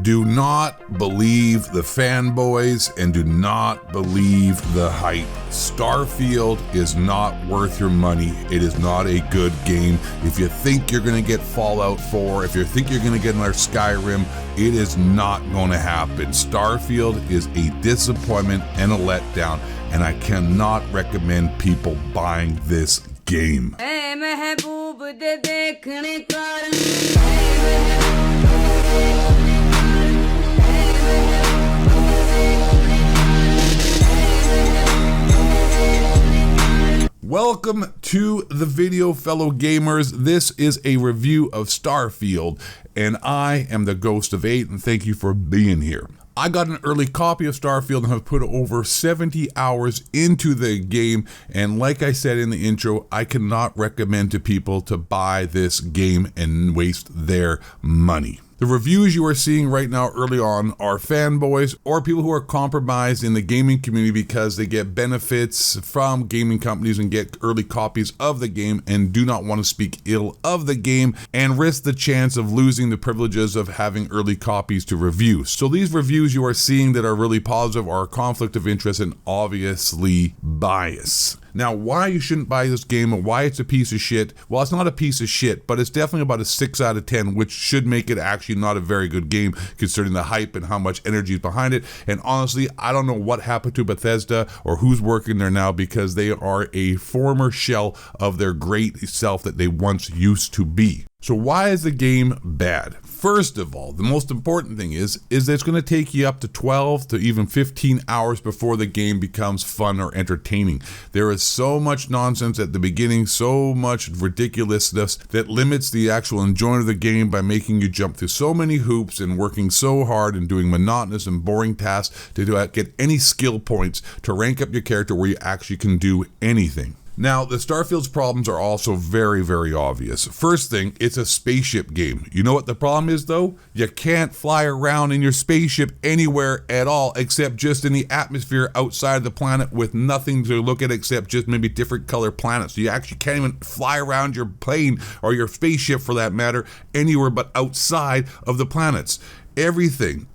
Do not believe the fanboys and do not believe the hype. Starfield is not worth your money. It is not a good game. If you think you're going to get Fallout 4, if you think you're going to get another Skyrim, it is not going to happen. Starfield is a disappointment and a letdown, and I cannot recommend people buying this game. Welcome to the video, fellow gamers. This is a review of Starfield, and I am the Ghost of 8, and thank you for being here. I got an early copy of Starfield and have put over 70 hours into the game, and like I said in the intro, I cannot recommend to people to buy this game and waste their money. The reviews you are seeing right now early on are fanboys or people who are compromised in the gaming community because they get benefits from gaming companies and get early copies of the game and do not want to speak ill of the game and risk the chance of losing the privileges of having early copies to review. So these reviews you are seeing that are really positive are a conflict of interest and obviously bias. Now, why you shouldn't buy this game and why it's a piece of shit, well, it's not a piece of shit, but it's definitely about a 6 out of 10, which should make it actually not a very good game considering the hype and how much energy is behind it. And honestly, I don't know what happened to Bethesda or who's working there now because they are a former shell of their great self that they once used to be. So why is the game bad? First of all, the most important thing is that it's going to take you up to 12 to even 15 hours before the game becomes fun or entertaining. There is so much nonsense at the beginning, so much ridiculousness that limits the actual enjoyment of the game by making you jump through so many hoops and working so hard and doing monotonous and boring tasks to get any skill points to rank up your character where you actually can do anything. Now, the Starfield's problems are also very, very obvious. First thing, it's a spaceship game. You know what the problem is, though? You can't fly around in your spaceship anywhere at all except just in the atmosphere outside of the planet with nothing to look at except just maybe different color planets. So you actually can't even fly around your plane or your spaceship, for that matter, anywhere but outside of the planets. Everything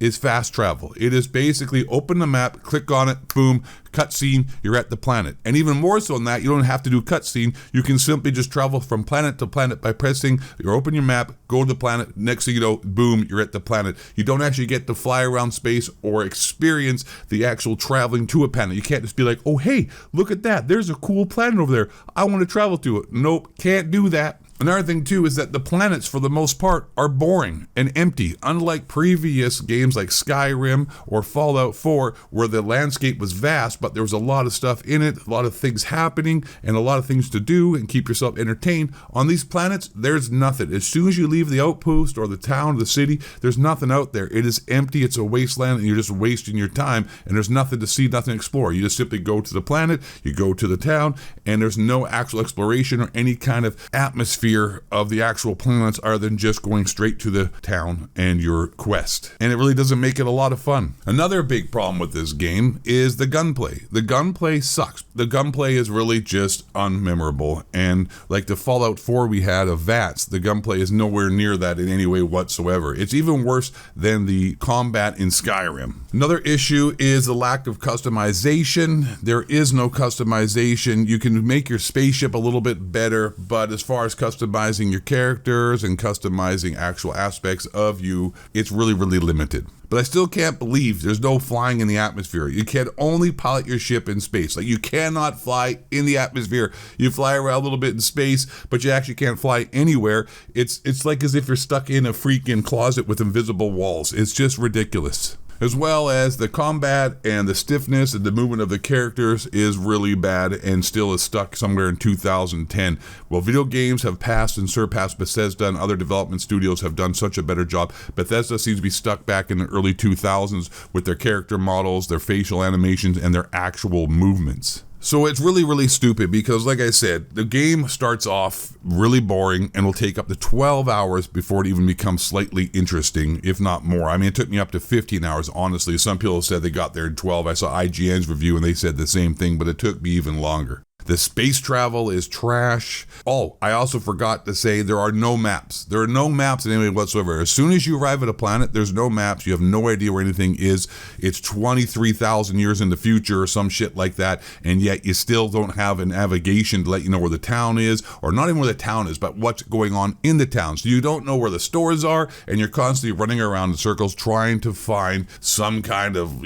is fast travel. It is basically open the map, click on it, boom, cutscene, you're at the planet. And even more so than that, you don't have to do cutscene. You can simply just travel from planet to planet by pressing, you open your map, go to the planet, next thing you know, boom, you're at the planet. You don't actually get to fly around space or experience the actual traveling to a planet. You can't just be like, oh hey, look at that, there's a cool planet over there, I want to travel to it. Nope, can't do that. Another thing too is that the planets for the most part are boring and empty, unlike previous games like Skyrim or Fallout 4 where the landscape was vast but there was a lot of stuff in it, a lot of things happening and a lot of things to do and keep yourself entertained. On these planets, there's nothing. As soon as you leave the outpost or the town or the city, there's nothing out there. It is empty, it's a wasteland and you're just wasting your time and there's nothing to see, nothing to explore. You just simply go to the planet, you go to the town, and there's no actual exploration or any kind of atmosphere of the actual planets other than just going straight to the town and your quest. And it really doesn't make it a lot of fun. Another big problem with this game is the gunplay. The gunplay sucks. The gunplay is really just unmemorable. And like the Fallout 4 we had of VATS, the gunplay is nowhere near that in any way whatsoever. It's even worse than the combat in Skyrim. Another issue is the lack of customization. There is no customization. You can make your spaceship a little bit better, but as far as customizing your characters and customizing actual aspects of you, it's really, really limited. But I still can't believe there's no flying in the atmosphere. You can only pilot your ship in space. Like, you cannot fly in the atmosphere. You fly around a little bit in space, but you actually can't fly anywhere. It's like as if you're stuck in a freaking closet with invisible walls. It's just ridiculous. As well as the combat and the stiffness and the movement of the characters is really bad and still is stuck somewhere in 2010. Well, video games have passed and surpassed Bethesda, and other development studios have done such a better job. Bethesda seems to be stuck back in the early 2000s with their character models, their facial animations, and their actual movements. So it's really, really stupid because, like I said, the game starts off really boring and will take up to 12 hours before it even becomes slightly interesting, if not more. I mean, it took me up to 15 hours, honestly. Some people said they got there in 12. I saw IGN's review and they said the same thing, but it took me even longer. The space travel is trash. Oh, I also forgot to say there are no maps. There are no maps in any way whatsoever. As soon as you arrive at a planet, there's no maps. You have no idea where anything is. It's 23,000 years in the future or some shit like that, and yet you still don't have a navigation to let you know where the town is, or not even where the town is, but what's going on in the town. So you don't know where the stores are, and you're constantly running around in circles trying to find some kind of,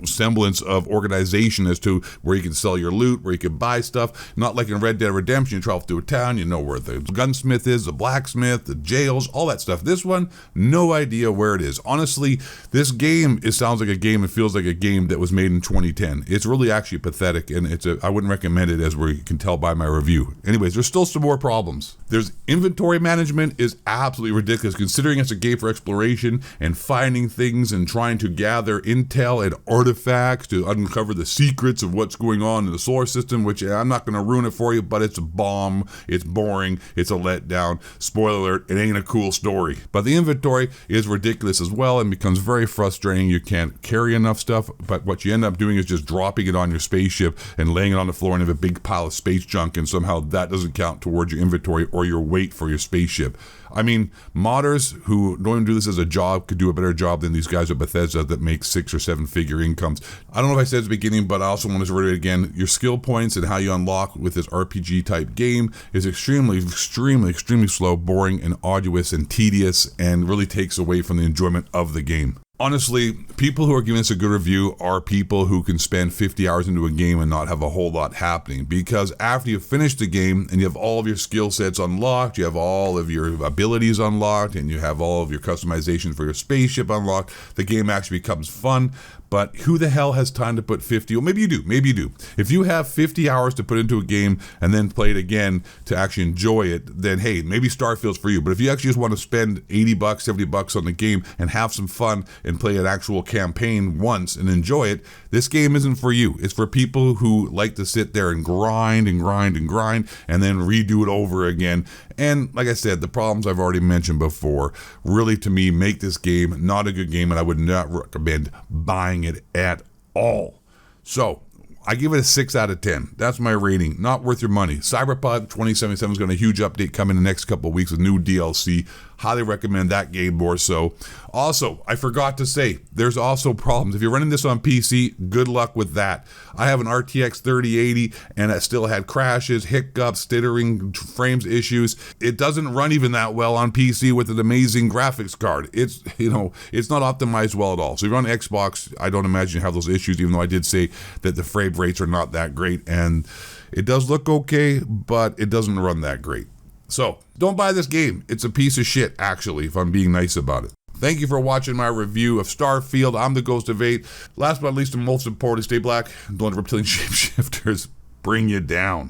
semblance of organization as to where you can sell your loot, where you can buy stuff. Not like in Red Dead Redemption, you travel through a town, you know where the gunsmith is, the blacksmith, the jails, all that stuff. This one, no idea where it is. Honestly, this game, it sounds like a game, it feels like a game that was made in 2010. It's really actually pathetic, and I wouldn't recommend it, as we can tell by my review. Anyways, there's still some more problems. There's inventory management is absolutely ridiculous, considering it's a game for exploration and finding things and trying to gather intel and artifacts to uncover the secrets of what's going on in the solar system, which I'm not going to ruin it for you, but it's a bomb, it's boring, it's a letdown. Spoiler alert, it ain't a cool story. But the inventory is ridiculous as well and becomes very frustrating. You can't carry enough stuff, but what you end up doing is just dropping it on your spaceship and laying it on the floor and have a big pile of space junk, and somehow that doesn't count towards your inventory or your weight for your spaceship. I mean, modders who don't even do this as a job could do a better job than these guys at Bethesda that make 6 or 7 figure incomes. I don't know if I said at the beginning, but I also want to reiterate again, your skill points and how you unlock with this RPG type game is extremely slow, boring, and arduous and tedious, and really takes away from the enjoyment of the game. Honestly, people who are giving this a good review are people who can spend 50 hours into a game and not have a whole lot happening, because after you've finished the game and you have all of your skill sets unlocked, you have all of your abilities unlocked, and you have all of your customizations for your spaceship unlocked, the game actually becomes fun. But who the hell has time to put 50, well, maybe you do. If you have 50 hours to put into a game and then play it again to actually enjoy it, then hey, maybe Starfield's for you. But if you actually just want to spend $80, $70 on the game and have some fun and play an actual campaign once and enjoy it, this game isn't for you. It's for people who like to sit there and grind and then redo it over again. And like I said, the problems I've already mentioned before really, to me, make this game not a good game, and I would not recommend buying it at all. So I give it a 6 out of 10. That's my rating. Not worth your money. Cyberpunk 2077 is going to have a huge update coming in the next couple of weeks with new DLC. Highly recommend that game more so. Also, I forgot to say, there's also problems. If you're running this on PC, good luck with that. I have an RTX 3080 and it still had crashes, hiccups, stuttering, frames issues. It doesn't run even that well on PC with an amazing graphics card. It's not optimized well at all. So if you're on Xbox, I don't imagine you have those issues, even though I did say that the frame rates are not that great, and it does look okay, but it doesn't run that great. So don't buy this game. It's a piece of shit, actually, if I'm being nice about it. Thank you for watching my review of Starfield. I'm the Ghost of 8. Last but not least, and most importantly, stay black. Don't let reptilian shapeshifters bring you down.